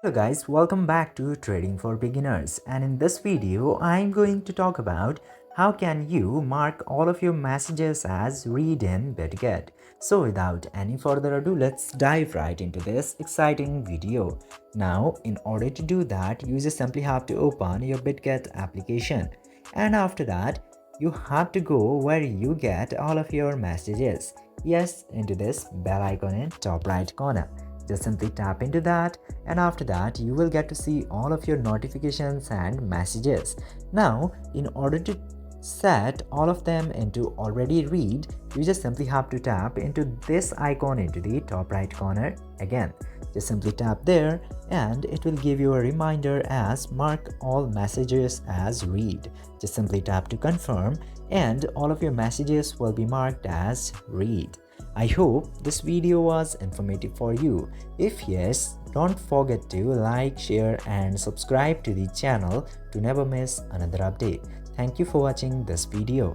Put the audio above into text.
Hello guys, welcome back to Trading for Beginners, and in this video I'm going to talk about how can you mark all of your messages as read in Bitget. So without any further ado, let's dive right into this exciting video. Now in order to do that, you just simply have to open your Bitget application, and after that you have to go where you get all of your messages. Yes, into this bell icon in top right corner. Just simply tap into that, and after that you will get to see all of your notifications and messages. Now in order to set all of them into already read, you just simply have to tap into this icon into the top right corner again. Just simply tap there and it will give you a reminder as mark all messages as read. Just simply tap to confirm and all of your messages will be marked as read. I hope this video was informative for you. If yes, don't forget to like, share and subscribe to the channel to never miss another update. Thank you for watching this video.